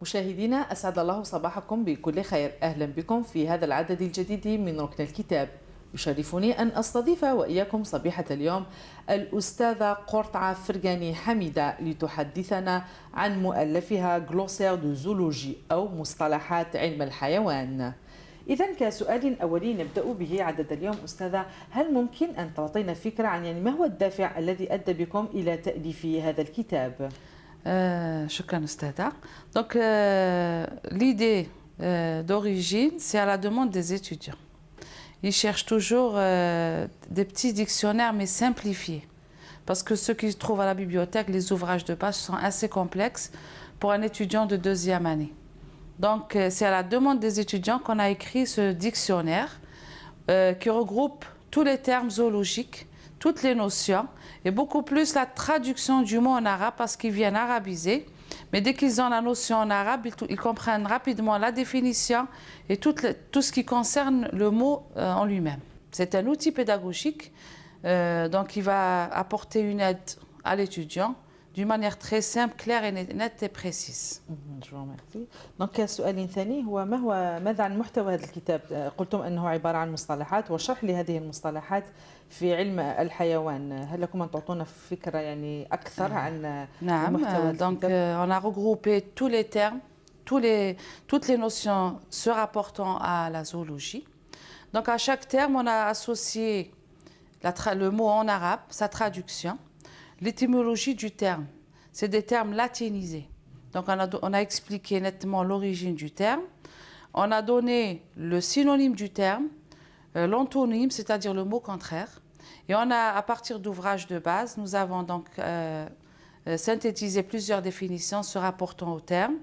مشاهدينا أسعد الله صباحكم بكل خير. أهلا بكم في هذا العدد الجديد من ركن الكتاب. يشرفني أن أستضيف وإياكم صبيحة اليوم الأستاذة قرطعة فرغاني حميدة لتحدثنا عن مؤلفها غلوسير دو زولوجي أو مصطلحات علم الحيوان. إذا كسؤال أولي نبدأ به عدد اليوم أستاذة، هل ممكن أن تعطينا فكرة عن ما هو الدافع الذي أدى بكم إلى تأليف هذا الكتاب؟ شكرا أستاذة. Donc l'idée d'origine, c'est à la demande des étudiants. Ils cherchent toujours des petits dictionnaires mais simplifiés. Parce que ceux qui se trouvent à la bibliothèque, les ouvrages de base sont assez complexes pour un étudiant de deuxième année. Donc c'est à la demande des étudiants qu'on a écrit ce dictionnaire qui regroupe tous les termes zoologiques, toutes les notions et beaucoup plus la traduction du mot en arabe parce qu'ils viennent arabiser. Mais dès qu'ils ont la notion en arabe, ils comprennent rapidement la définition et tout ce qui concerne le mot en lui-même. C'est un outil pédagogique, donc il va apporter une aide à l'étudiant d'une manière très simple, claire et nette et précise. Donc سؤال ثاني هو ماذا عن محتوى هذا الكتاب؟ قلتم أنه عبارة عن مصطلحات وشرح لهذه المصطلحات في علم الحيوان، هل لكم أن تعطونا فكرة أكثر عن محتوى الكتاب؟ Donc on a regroupé tous les termes, toutes les notions se rapportant à la zoologie. Donc à chaque terme, on a associé le mot en arabe, sa traduction. L'étymologie du terme, c'est des termes latinisés. Donc on a expliqué nettement l'origine du terme. On a donné le synonyme du terme, l'antonyme, c'est-à-dire le mot contraire. Et on a, à partir d'ouvrages de base, nous avons donc synthétisé plusieurs définitions se rapportant au terme,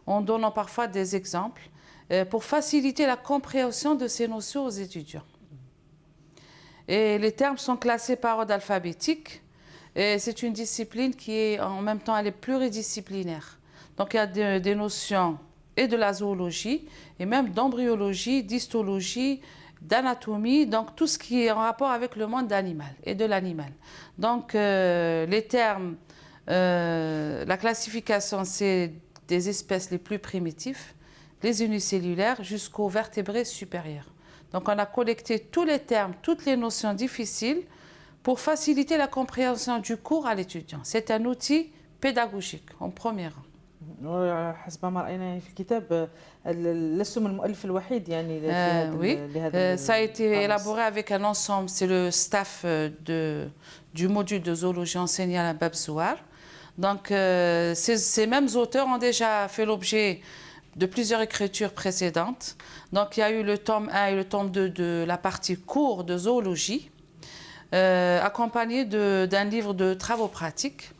en donnant parfois des exemples pour faciliter la compréhension de ces notions aux étudiants. Et les termes sont classés par ordre alphabétique. Et c'est une discipline qui est en même temps elle est pluridisciplinaire. Donc il y a des notions et de la zoologie et même d'embryologie, d'histologie, d'anatomie, donc tout ce qui est en rapport avec le monde animal et de l'animal. Donc les termes, la classification c'est des espèces les plus primitives, les unicellulaires jusqu'aux vertébrés supérieurs. Donc on a collecté tous les termes, toutes les notions difficiles pour faciliter la compréhension du cours à l'étudiant. C'est un outil pédagogique en premier rang. حسب ما رأينا في الكتاب لستم المؤلف الوحيد oui, ça a été élaboré avec un ensemble, c'est le staff du module de zoologie enseigné à la Babzouar. Donc ces mêmes auteurs ont déjà fait l'objet de plusieurs écritures précédentes. Donc il y a eu le tome 1 et le tome 2 de la partie cours de zoologie, accompagné d'un livre de travaux pratiques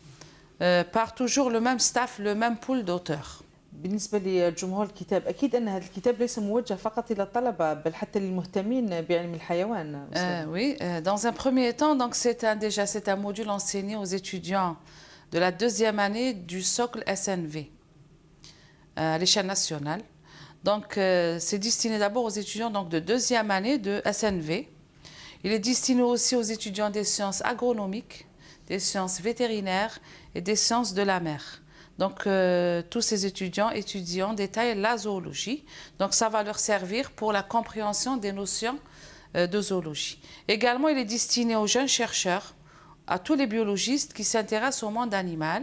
par toujours le même staff, le même pool d'auteurs. بالنسبة لجمهور الكتاب، أكيد أن هذا الكتاب ليس موجه فقط إلى الطلبة بل حتى للمهتمين بعلم الحيوان. Oui, dans un premier temps, donc c'est un module enseigné aux étudiants de la deuxième année du socle SNV à l'échelle nationale. Donc c'est destiné d'abord aux étudiants donc, de deuxième année de SNV. Il est destiné aussi aux étudiants des sciences agronomiques, des sciences vétérinaires et des sciences de la mer. Donc tous ces étudiants étudient en détail la zoologie. Donc ça va leur servir pour la compréhension des notions de zoologie. Également, il est destiné aux jeunes chercheurs, à tous les biologistes qui s'intéressent au monde animal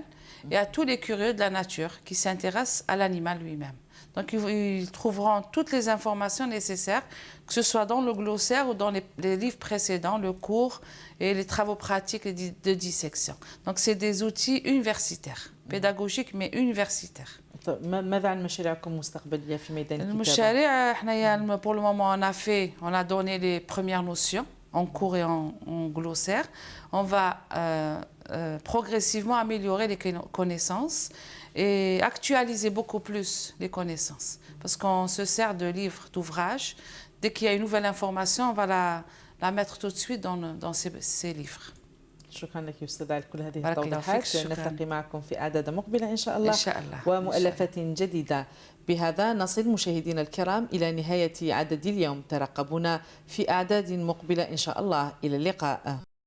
et à tous les curieux de la nature qui s'intéressent à l'animal lui-même. Donc ils trouveront toutes les informations nécessaires, que ce soit dans le glossaire ou dans les livres précédents, le cours et les travaux pratiques de dissection. Donc c'est des outils universitaires, pédagogiques mais universitaires. ماذا عن مشاريعكم المستقبلية في ميدان الكتابة؟ المشاريع احنا pour le moment on a donné les premières notions en cours et en glossaire. On va progressivement améliorer les connaissances et actualiser beaucoup plus les connaissances. Parce qu'on se sert de livres, d'ouvrages. Dès qu'il y a une nouvelle information, on va la mettre tout de suite dans ces livres. شكرا لك أستاذة على كل هذه التوضيحات. نلتقي معكم في أعداد مقبلة إن شاء الله، إن شاء الله ومؤلفات جديدة. بهذا نصل مشاهدينا الكرام إلى نهاية عدد اليوم. ترقبونا في أعداد مقبلة إن شاء الله. إلى اللقاء.